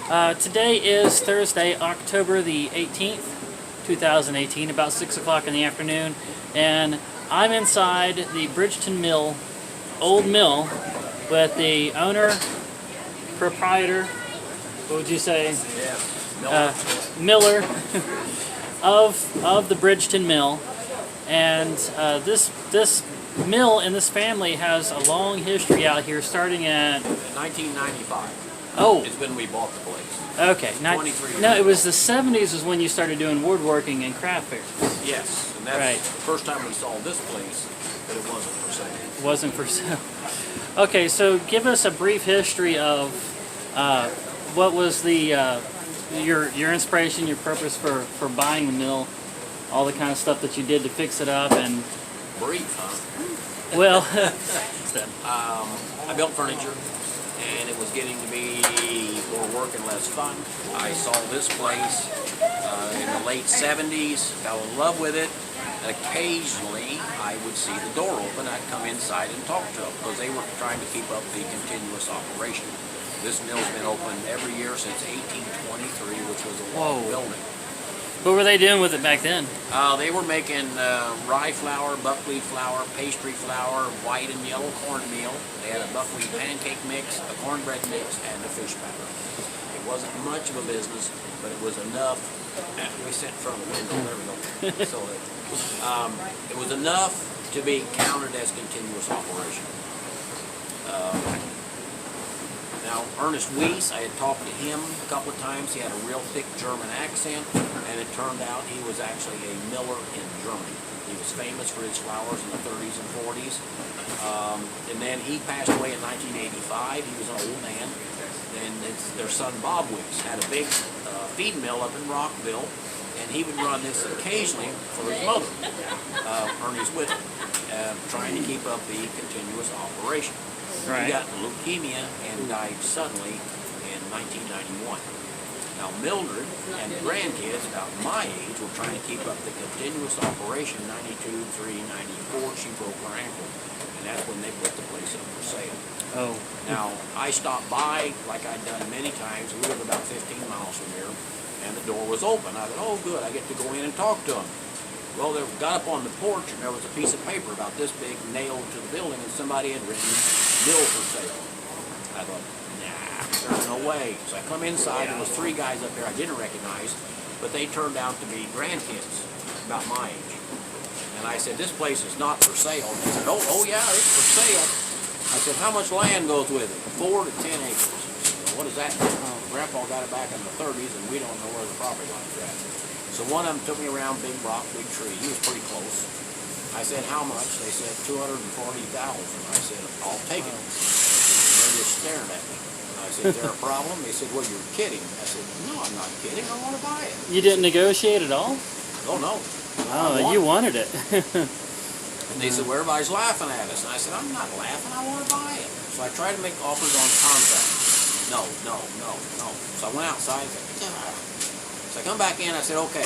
Today is Thursday, October the 18th, 2018, about 6 o'clock in the afternoon, and I'm inside the Bridgeton Mill, old mill, with the owner, proprietor, what would you say? Yeah, Miller of the Bridgeton Mill, and this mill and this family has a long history out here, starting at 1995. Oh, Is when we bought the place. okay. 23 years No, it was ago. the 70s is when you started doing woodworking and craft fairs. Yes, and that's Right. the first time we saw this place, but it wasn't for sale. It wasn't for sale. Okay, so give us a brief history of what was the your inspiration, your purpose for buying the mill, all the kind of stuff that you did to fix it up, and Brief, huh? well, I built furniture, and it was getting to be more work and less fun. I saw this place in the late 70s, fell in love with it. Occasionally, I would see the door open. I'd come inside and talk to them because they were trying to keep up the continuous operation. This mill's been open every year since 1823, which was a long Whoa. building. what were they doing with it back then? They were making rye flour, buckwheat flour, pastry flour, white and yellow cornmeal. They had a buckwheat pancake mix, a cornbread mix, and a fish batter. It wasn't much of a business, but it was enough. We sent from the window, there we go. So it was enough to be counted as continuous operation. Now, Ernest Weiss, I had talked to him a couple of times. He had a real thick German accent, and it turned out he was actually a miller in Germany. He was famous for his flours in the 30s and 40s. And then he passed away in 1985. He was an old man. And their son, Bob Weiss, had a big feed mill up in Rockville, and he would run this occasionally for his mother, Ernie's widow, trying to keep up the continuous operation. Right. He got leukemia and died suddenly in 1991. Now Mildred and the grandkids about my age were trying to keep up the continuous operation. 92, 3, 94, she broke her ankle, and that's when they put the place up for sale. Oh, Now, I stopped by, like I'd done many times. We live about 15 miles from here, and the door was open. I thought, oh good, I get to go in and talk to them. Well, they got up on the porch, and there was a piece of paper about this big nailed to the building, and somebody had written, "Mill for sale." I thought, nah, there's no way. So I come inside, there was 3 guys up there I didn't recognize, but they turned out to be grandkids, about my age. And I said, this place is not for sale. And they said, oh yeah, it's for sale. I said, how much land goes with it? 4 to 10 acres. Well, what does that mean? Grandpa got it back in the 30s, and we don't know where the property line's at. So one of them took me around big rock, big tree. He was pretty close. I said, how much? They said, $240,000. I said, I'll take it. And they're just staring at me. And I said, is there a problem? They said, well, you're kidding. I said, no, I'm not kidding. I want to buy it. you didn't negotiate at all? Oh, no. Oh, you wanted it. And they said, well, everybody's laughing at us. And I said, I'm not laughing. I want to buy it. So I tried to make offers on contracts. No. So I went outside and said, "Ah." So I come back in. I said, okay,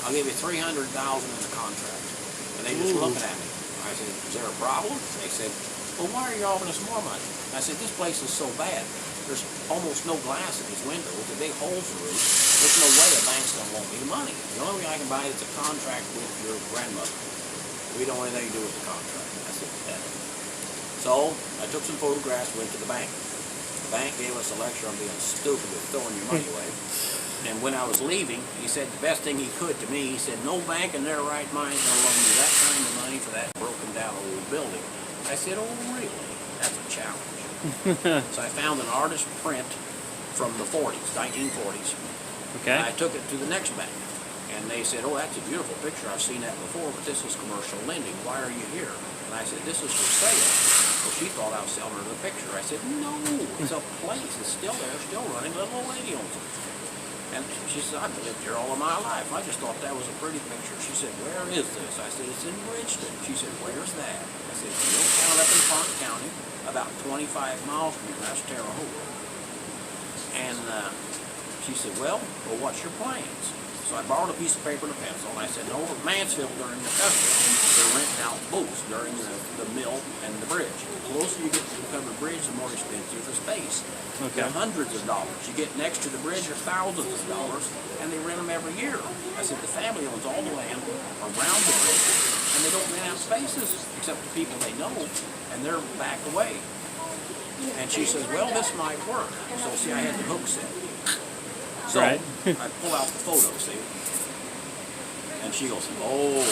I'll give you $300,000 in the contract. And they just looking at me. I said, is there a problem? They said, well, why are you offering us more money? I said, this place is so bad. There's almost no glass in these windows. The big holes in the roof. There's no way a bank's going to loan me the money. The only way I can buy it is a contract with your grandmother. We don't want anything to do with the contract. I said, that. So I took some photographs, went to the bank. The bank gave us a lecture on being stupid with throwing your money away. And when I was leaving, he said the best thing he could to me, he said, no bank in their right mind is going to loan you that kind of money for that broken down old building. I said, oh, really? That's a challenge. So I found an artist print from the 40s, 1940s. Okay. And I took it to the next bank. And they said, oh, that's a beautiful picture. I've seen that before, but this is commercial lending. Why are you here? And I said, this is for sale. Well, she thought I was selling her the picture. I said, no, it's a place. It's still there, still running. Little old lady owns it. And she said, I've lived here all of my life. I just thought that was a pretty picture. She said, where is this? I said, it's in Bridgeton. She said, where's that? I said, Mill Town up in Park County, about 25 miles from here. That's Terre Haute. And she said, well, what's your plans? So I borrowed a piece of paper and a pencil, and I said, over at Mansfield during the festival, they're renting out booths during the mill and the bridge. The closer you get to the covered bridge, the more expensive the space. Okay. They're hundreds of dollars. You get next to the bridge, they're thousands of dollars, and they rent them every year. I said, the family owns all the land around the bridge, and they don't rent out spaces except to people they know, and they're back away. And she says, well, this might work. So see, I had the hook set. So Right. I pull out the photo, see? And she goes, oh,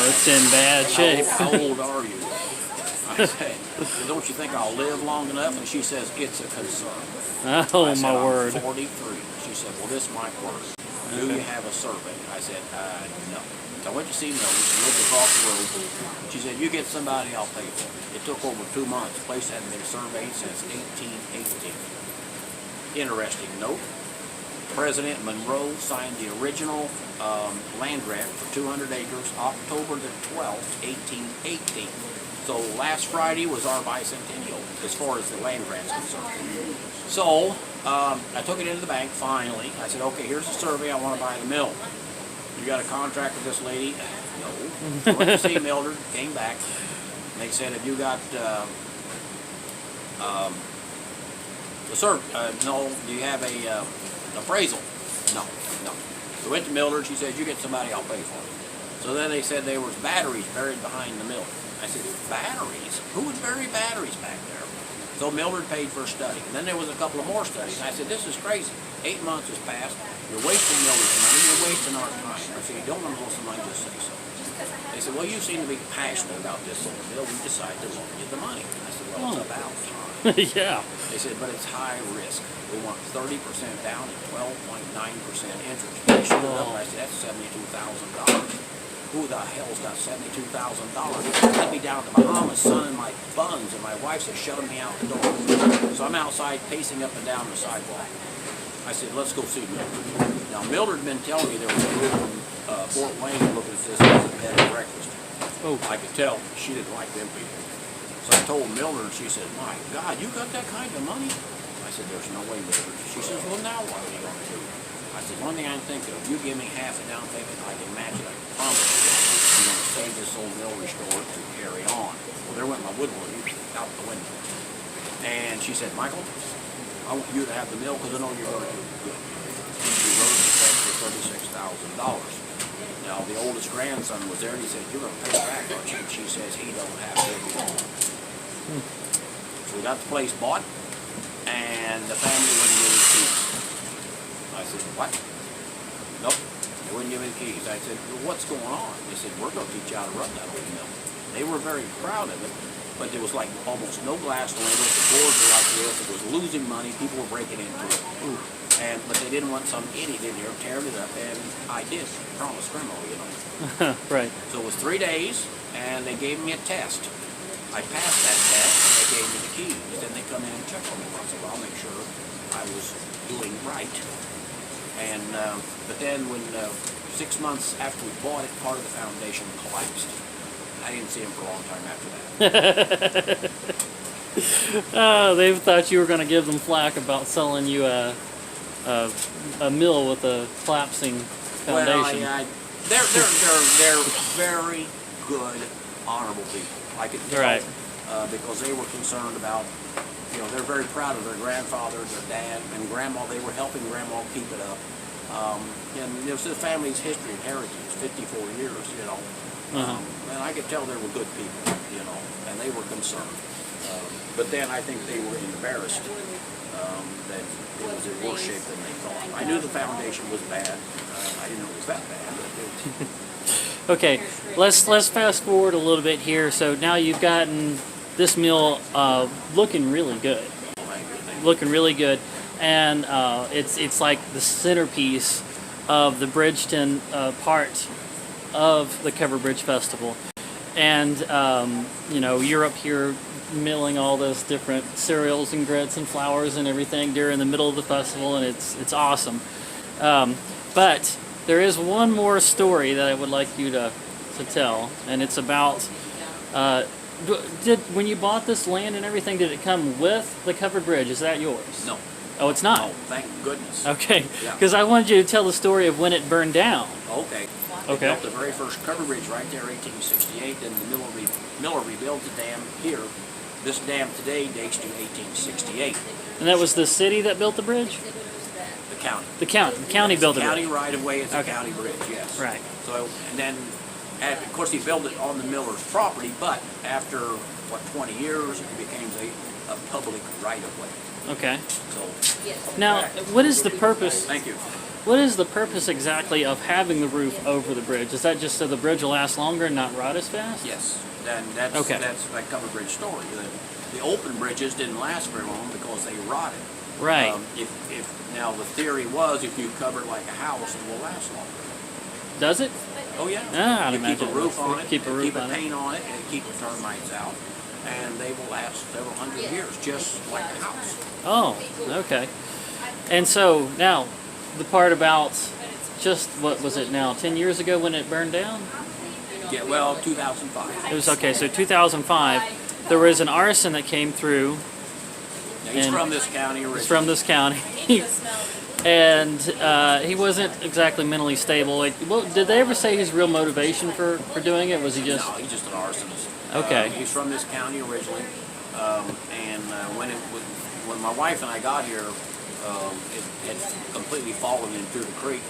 It's in bad shape. how old are you? I say, don't you think I'll live long enough? And she says, it's a concern. Oh, I said, my word. I'm 43. She said, well, this might work. Do you have a survey? I said, no. So I went to see Mildred. She lived across the road. She said, you get somebody, I'll pay for it. It took over 2 months. The place hadn't been surveyed since 1818. Interesting note. President Monroe signed the original land grant for 200 acres October the 12th, 1818. So last Friday was our bicentennial as far as the land grant's concerned. So I took it into the bank finally. I said, okay, here's the survey. I want to buy the mill. You got a contract with this lady? No. I went to see Mildred, came back. And they said, have you got no, do you have a appraisal? No, no. So I went to Mildred, she said, you get somebody, I'll pay for it. So then they said there was batteries buried behind the mill. I said, batteries? Who would bury batteries back there? So Mildred paid for a study. And then there was a couple of more studies. And I said, this is crazy. 8 months has passed. You're wasting Mildred's money. You're wasting our time. I said, you don't want to lose some money, just say so. They said, well, you seem to be passionate about this solar bill. We decided to loan you the money. I said, well, it's about time. Yeah. They said, but it's high risk. We want 30% down and 12.9% interest. They showed it up. I said, that's $72,000. Who the hell's got $72,000? Let me down to the Bahamas, sun in my buns, and my wife said, shutting me out the door. So I'm outside pacing up and down the sidewalk. I said, let's go see Mildred. Now, Mildred had been telling me there was a group from Fort Wayne looking at this as a bed and breakfast. Oh. I could tell she didn't like them people. So I told Mildred, she said, my God, you got that kind of money? I said, there's no way, Mildred. She says, well, now what are you going to do? I said, one thing I can think of, you give me half a down payment, I can match it, I can promise you. You're going to save this old mill restore to carry on. Well, there went my woodworking out the window. And she said, Michael, I want you to have the mill because I know you're going to do good. She wrote a check for $36,000. Now, the oldest grandson was there, and he said, you're going to pay back, aren't you? And she says, he don't have to anymore. So we got the place bought, and the family wouldn't give me keys. I said, what? Nope, they wouldn't give me the keys. I said, well, what's going on? They said, we're going to teach you how to run that old mill. They were very proud of it, but there was like almost no glass windows. The doors were like this. It was losing money. People were breaking into it. But they didn't want some idiot in here tearing it up, and I did. Promise criminal, you know. Right. So it was 3 days, and they gave me a test. I passed that test, and they gave me the keys. Then they come in and check on me once in a while, make sure I was doing right. And but then when 6 months after we bought it, part of the foundation collapsed. I didn't see him for a long time after that. They thought you were going to give them flack about selling you a mill with a collapsing foundation. Well, they're very good, honorable people. I could tell, Right. Because they were concerned about, you know, they're very proud of their grandfather, their dad, and grandma. They were helping grandma keep it up. And it was the family's history and heritage, 54 years, you know. And I could tell they were good people, you know, and they were concerned. But then I think they were embarrassed that it was in worse shape than they thought. I knew the foundation was bad. I didn't know it was that bad, but it was. Okay, let's fast forward a little bit here. So now you've gotten this mill looking really good. Looking really good. And it's like the centerpiece of the Bridgeton part of the Covered Bridge Festival. And, you know, you're up here milling all those different cereals and grits and flours and everything during the middle of the festival, and it's awesome. But there is one more story that I would like you to tell, and it's about when you bought this land and everything, did it come with the covered bridge? Is that yours? No. Oh, it's not? Oh, thank goodness. Okay, Yeah. because I wanted you to tell the story of when it burned down. Okay. They Okay. built the very first cover bridge right there, 1868. Then the Miller rebuilt the dam here. This dam today dates to 1868. And that was the city that built the bridge? The county. The county built the County bridge. right of way is a Okay. county bridge, yes. Right. So, and then, of course, he built it on the Miller's property, but after, 20 years, it became a public right of way. Okay. So, Now, what is the purpose? thank you. What is the purpose exactly of having the roof over the bridge? Is that just so the bridge will last longer and not rot as fast? Yes, and that's Okay. that's that cover bridge story. The open bridges didn't last very long because they rotted. Right. If now the theory was if you cover it like a house, it will last longer. Does it? Oh yeah. Ah, I'd you keep a imagine roof on it. keep a roof keep on a it. paint on it, and keep the termites out, and they will last several hundred years, just like a house. Oh, okay. And so now, the part about just what was it now? 10 years ago when it burned down? Yeah, well, 2005. It was okay. So 2005, there was an arson that came through. Now, he's And from this county originally. He's from this county, and he wasn't exactly mentally stable. Like, well, did they ever say his real motivation for doing it? Was he just? No, he's just an arsonist. Okay. He's from this county originally, and when my wife and I got here, it had completely fallen into the creek.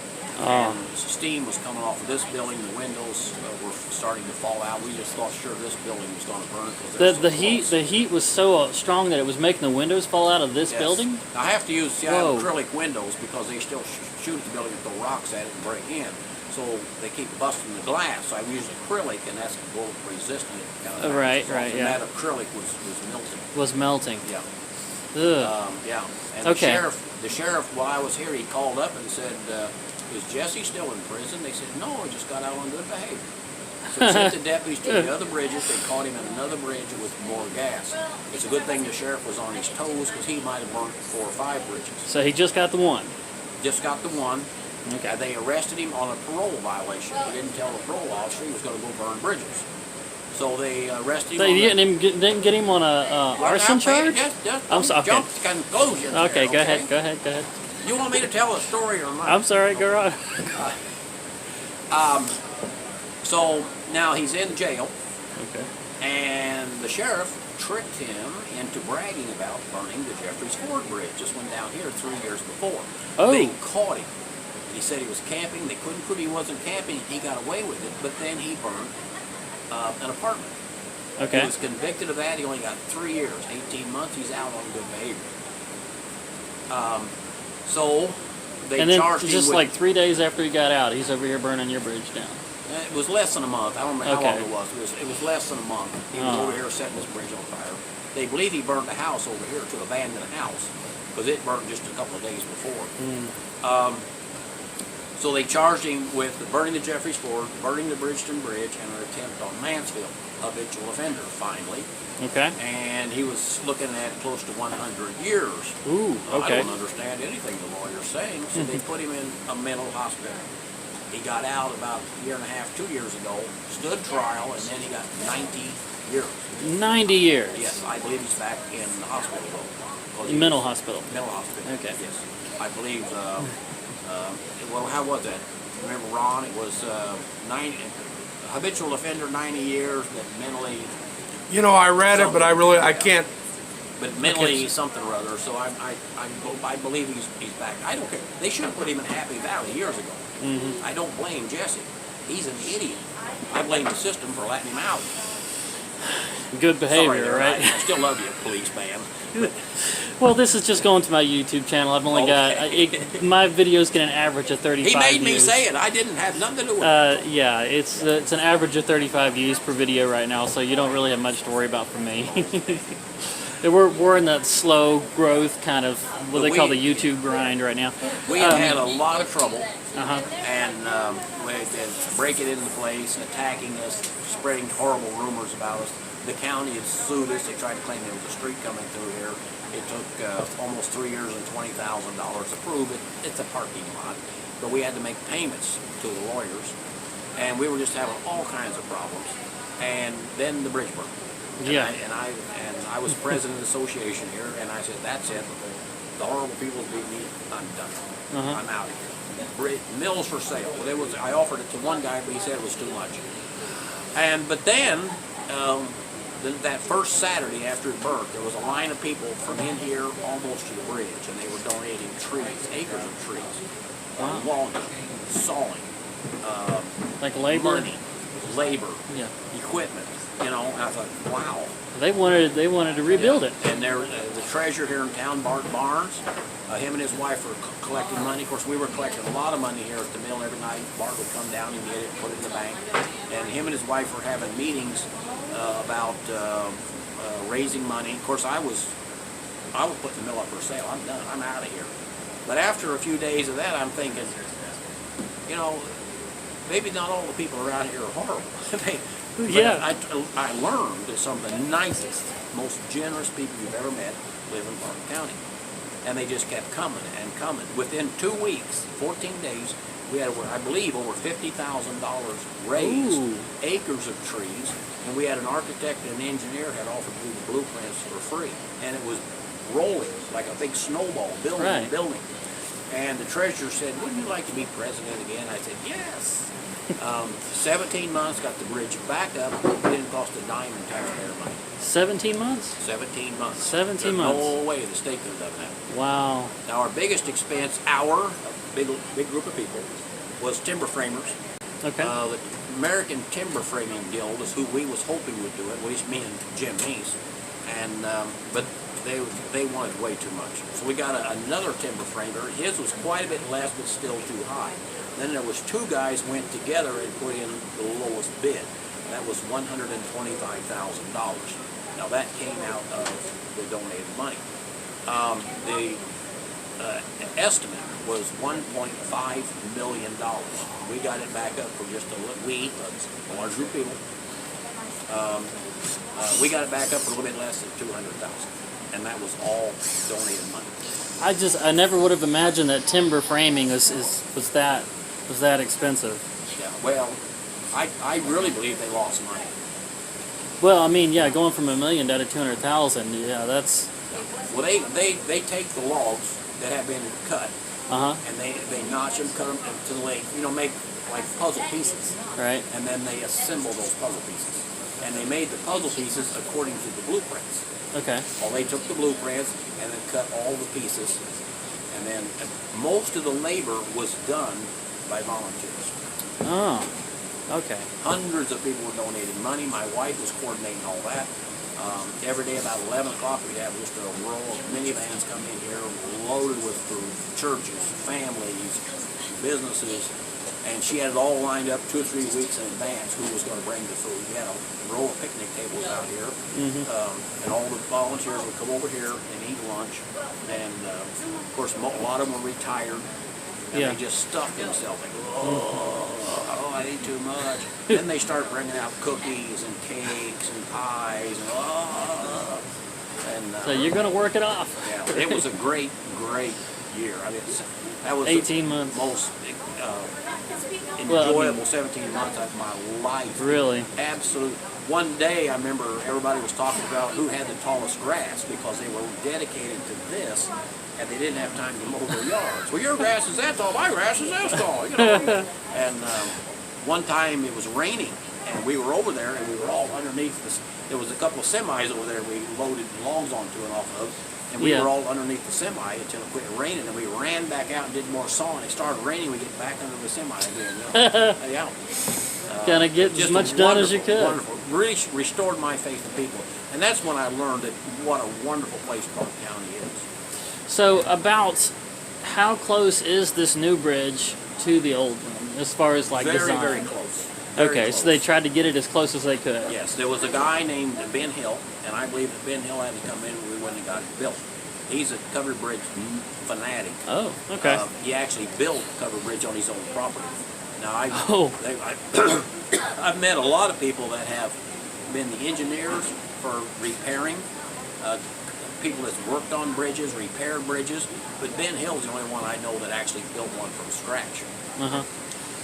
Oh. And steam was coming off of this building. The windows were starting to fall out. We just thought sure this building was going to burn. The heat was so strong that it was making the windows fall out of this building. I have to use Whoa. acrylic windows because they still shoot at the building and throw rocks at it and break in. So they keep busting the glass. So I use acrylic, and that's bullet resistant. Right, And yeah. that acrylic was melting. Was melting. Yeah. Ugh. Yeah. And Okay. the sheriff, while I was here, he called up and said, "Is Jesse still in prison?" They said, "No, he just got out on good behavior." So he sent the deputies to the other bridges. They caught him at another bridge with more gas. It's a good thing the sheriff was on his toes because he might have burned 4 or 5 bridges. So he just got the one. Just got the one. Okay. They arrested him on a parole violation. He didn't tell the parole officer he was going to go burn bridges. So they arrested him. They didn't get him on a arson charge. I'm sorry. Okay. Jump to conclusions. Okay, here, go ahead. You want me to tell a story or not? I'm sorry, go on. So now he's in jail, Okay. and the sheriff tricked him into bragging about burning the Jeffries Ford Bridge. Just went down here 3 years before. Oh. They caught him. He said he was camping. They couldn't prove he wasn't camping. He got away with it, but then he burned an apartment. Okay. He was convicted of that. He only got 3 years, 18 months. He's out on good behavior. So they And then charged him just with, like 3 days after he got out, he's over here burning your bridge down. it was less than a month. I don't remember how Okay. long it was. It was less than a month. He was Oh. over here setting his bridge on fire. They believe he burned a house over here to abandon a house because it burned just a couple of days before. So they charged him with burning the Jeffries Ford, burning the Bridgeton Bridge, and an attempt on Mansfield, habitual offender, finally. Okay. And he was looking at close to 100 years. Ooh, okay. I don't understand anything the lawyer's saying, so they put him in a mental hospital. He got out about a year and a half, 2 years ago, stood trial, and then he got 90 years. 90 years. Yes, I believe he's back in the hospital though. Mental hospital. Mental hospital. Okay. Yes, I believe. Well, how was that? Remember, Ron? It was 90 habitual offender, 90 years, but mentally. You know, I read it, but I can't. But mentally something or other. So I believe he's back. I don't care. They should have put him in Happy Valley years ago. Mm-hmm. I don't blame Jesse. He's an idiot. I blame the system for letting him out. Good behavior, Sorry, right? I still love you, policeman. Well, this is just going to my YouTube channel. I've only got my videos get an average of 35 He made me views. say it. I didn't have nothing to do with it. Yeah, it's an average of 35 views per video right now, so you don't really have much to worry about from me. We're in that slow growth kind of what they call the YouTube grind right now. We have had a lot of trouble, Uh-huh. and with breaking into the place, attacking us, spreading horrible rumors about us. The county had sued us. They tried to claim there was a street coming through here. It took almost 3 years and $20,000 to prove it. It's a parking lot, but we had to make payments to the lawyers, and we were just having all kinds of problems. And then the bridge burned. Yeah. And I was president of the association here, and I said, "That's it. the horrible people's being me. I'm done. Uh-huh. I'm out of here. Mill's for sale. Well, I offered it to one guy, but he said it was too much. But then, that first Saturday after it burnt, there was a line of people from in here almost to the bridge, and they were donating trees, acres of trees, logging, sawing, like labor, money, labor, yeah, equipment. And I thought, wow. They wanted to rebuild it. And there, the treasurer here in town, Bart Barnes, him and his wife were collecting money. Of course, we were collecting a lot of money here at the mill every night. Bart would come down and get it, put it in the bank. And him and his wife were having meetings about raising money. Of course, I was putting the mill up for sale. I'm done. I'm out of here. But after a few days of that, I'm thinking, maybe not all the people around here are horrible. Yeah. I learned that some of the nicest, most generous people you've ever met live in Park County. And they just kept coming and coming. Within 2 weeks, 14 days, we had, I believe, over $50,000 raised, acres of trees, and we had an architect and an engineer had offered to do the blueprints for free. And it was rolling like a big snowball, building and building. And the treasurer said, wouldn't you like to be president again? I said, yes. 17 months, got the bridge back up. It didn't cost a dime in taxpayer money. 17 months? 17 months. 17 months. No way the state could have done that. Wow. Now our biggest expense, big group of people, was timber framers. Okay. The American Timber Framing Guild is who we was hoping would do it, at least me and Jim Meese. And but they wanted way too much. So we got another timber framer. His was quite a bit less, but still too high. Then there was two guys went together and put in the lowest bid. That was $125,000. Now that came out of the donated money. The estimate was $1.5 million. We got it back up for just a large group of people. We got it back up for a little bit less than $200,000, and that was all donated money. I never would have imagined that timber framing was that expensive. Yeah, well, I really believe they lost money. Well, I mean, yeah, going from $1 million down to $200,000, yeah, that's. Well, they take the logs that have been cut, and they notch them, cut them until they make like puzzle pieces. Right. And then they assemble those puzzle pieces, and they made the puzzle pieces according to the blueprints. Okay. Well, they took the blueprints and then cut all the pieces, and then most of the labor was done by volunteers. Oh, okay. Hundreds of people were donating money. My wife was coordinating all that. Every day about 11 o'clock we'd have just a row of minivans come in here loaded with food, churches, families, businesses, and she had it all lined up 2 or 3 weeks in advance who was going to bring the food. We had a row of picnic tables out here, and all the volunteers would come over here and eat lunch, and of course a lot of them were retired, and they just stuffed themselves like, oh, I ate too much. Then they start bringing out cookies and cakes and pies, and So you're going to work it off. Yeah, it was a great year. I mean, that was 18 months. Most enjoyable 17 months of my life. Really? Absolute. One day I remember everybody was talking about who had the tallest grass because they were dedicated to this, and they didn't have time to mow their yards. Well, your grass is that tall, my grass is that tall. And one time it was raining, and we were over there, and we were all underneath this. There was a couple of semis over there we loaded logs onto and off of, and we were all underneath the semi until it quit raining, and we ran back out and did more sawing. It started raining, we get back under the semi again. Gotta get as much done as you could. Wonderful. Really restored my faith in people, and that's when I learned that what a wonderful place Park County is. So, about how close is this new bridge to the old one, as far as like design? Very close. Okay, so they tried to get it as close as they could. Yes, there was a guy named Ben Hill, and I believe that Ben Hill had to come in and we wouldn't have got it built. He's a covered bridge fanatic. Oh, okay. He actually built a covered bridge on his own property. Now, I've met a lot of people that have been the engineers for repairing, people that's worked on bridges, repaired bridges, but Ben Hill's the only one I know that actually built one from scratch.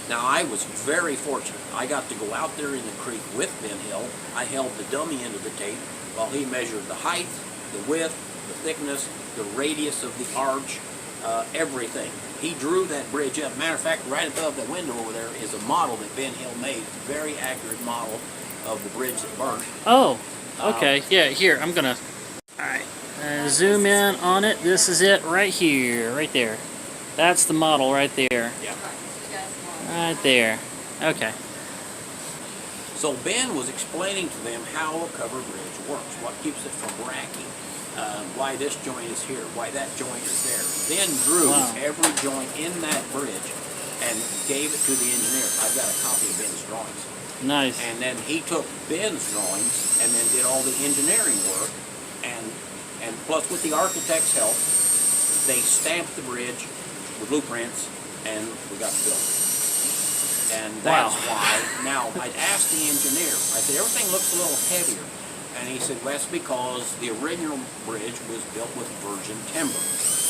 Now, I was very fortunate. I got to go out there in the creek with Ben Hill. I held the dummy end of the tape while he measured the height the width, the thickness, the radius of the arch, everything. He drew that bridge up. Matter of fact, right above the window over there is a model that Ben Hill made. It's a very accurate model of the bridge that burnt. Oh, okay. Yeah, here, I'm gonna... Alright, zoom in on it. This is it right here, right there. That's the model right there. Yeah. Right there. Okay. So Ben was explaining to them how a covered bridge works, what keeps it from racking, why this joint is here, why that joint is there. Ben drew every joint in that bridge and gave it to the engineer. I've got a copy of Ben's drawings. Nice. And then he took Ben's drawings and then did all the engineering work, and plus with the architect's help, they stamped the bridge with blueprints, and we got the building. And that's why, now, I'd asked the engineer, I said, everything looks a little heavier. And he said, well, that's because the original bridge was built with virgin timber,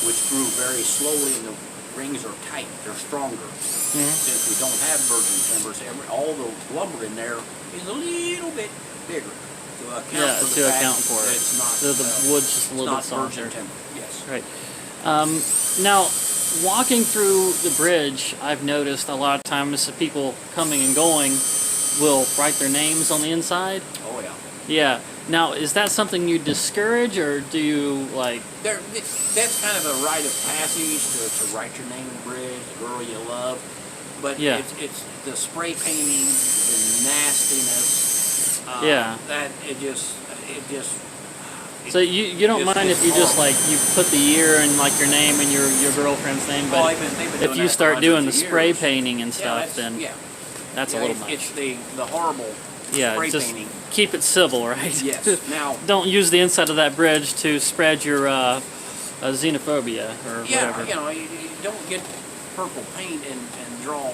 which grew very slowly, and the rings are tight, they're stronger. Since we don't have virgin timbers, all the lumber in there is a little bit bigger to account for the fact that it's not, the wood's just a little bit softer. Virgin timber, yes. Right. Now, walking through the bridge, I've noticed a lot of times people coming and going will write their names on the inside. Oh, yeah. Yeah. Now, is that something you discourage, or do you, like... That's kind of a rite of passage to write your name on the bridge, the girl you love. But it's the spray painting, the nastiness. That it just so you don't mind if you just like you put the year and like your name and your girlfriend's name, but if you start doing the spray painting and stuff, then that's a little much. It's the horrible spray just painting. Keep it civil, right? Yes. Now don't use the inside of that bridge to spread your xenophobia or whatever. You know, you don't get purple paint and draw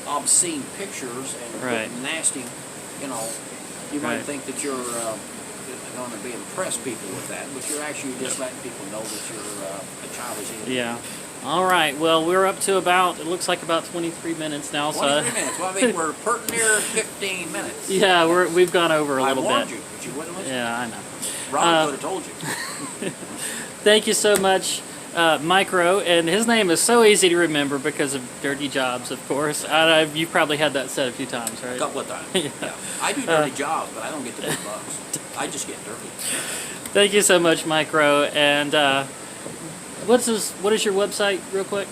obscene pictures and put nasty. You know, you might think that you're going to be impress people with that, but you're actually just letting people know that you're a childish idiot. Yeah. All right. Well, we're up to it looks like about 23 minutes now. 23 minutes. Well, I think we're pert near 15 minutes. Yeah, we've gone over a little bit. I warned you, but you wouldn't listen. Yeah, I know. Ron would have told you. Thank you so much, Mike Roe, and his name is so easy to remember because of Dirty Jobs, of course. You probably had that said a few times, right? A couple of times. Yeah. I do dirty jobs, but I don't get the big bucks. I just get dirty. Thank you so much, Mike Roe, and what is your website, real quick?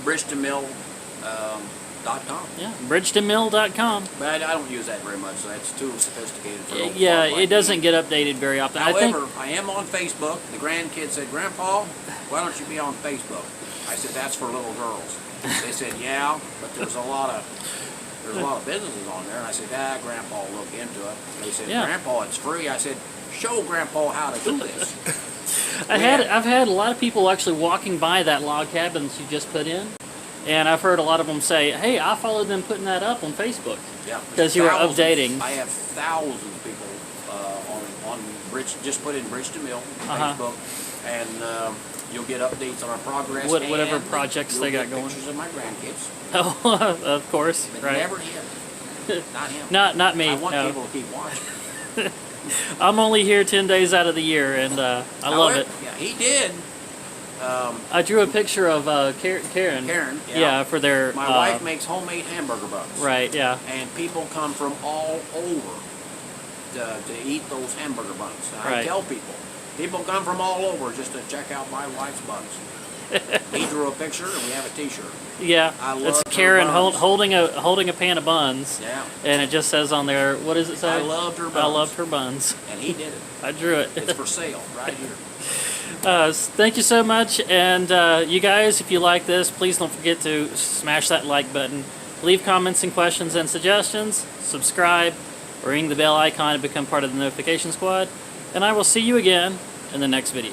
BridgetonMill.com. Yeah, BridgetonMill.com. But I don't use that very much, so that's too sophisticated for old yeah, farm like it doesn't me. get updated very often. However, I am on Facebook. The grandkids said, "Grandpa, why don't you be on Facebook?" I said, "That's for little girls." They said, "Yeah, but there's a lot of businesses on there." And I said, Grandpa will look into it. They said, "Grandpa, it's free." I said, "Show Grandpa how to do this." I've had a lot of people actually walking by that log cabin that you just put in, and I've heard a lot of them say, "Hey, I followed them putting that up on Facebook." Yeah, because you were updating. I have thousands of people on Bridge. Just put in Bridgeton Mill Facebook, and you'll get updates on our progress. Whatever projects they got going. Pictures of my grandkids. Oh, of course, but right. Never him. Not him. Not me. I want people to keep watching. I'm only here 10 days out of the year, and I love it. Yeah, he did. I drew a picture of Karen. Karen, yeah. For their... My wife makes homemade hamburger buns. Right, yeah. And people come from all over to eat those hamburger buns. And I tell people come from all over just to check out my wife's buns. He drew a picture, and we have a T-shirt. Yeah, it's Karen holding a pan of buns. Yeah. And it just says on there, what does it say? I loved her buns. I loved her buns. And he did it. I drew it. It's for sale right here. Thank you so much, and you guys, if you like this, please don't forget to smash that like button. Leave comments and questions and suggestions. Subscribe, or ring the bell icon to become part of the notification squad. And I will see you again in the next video.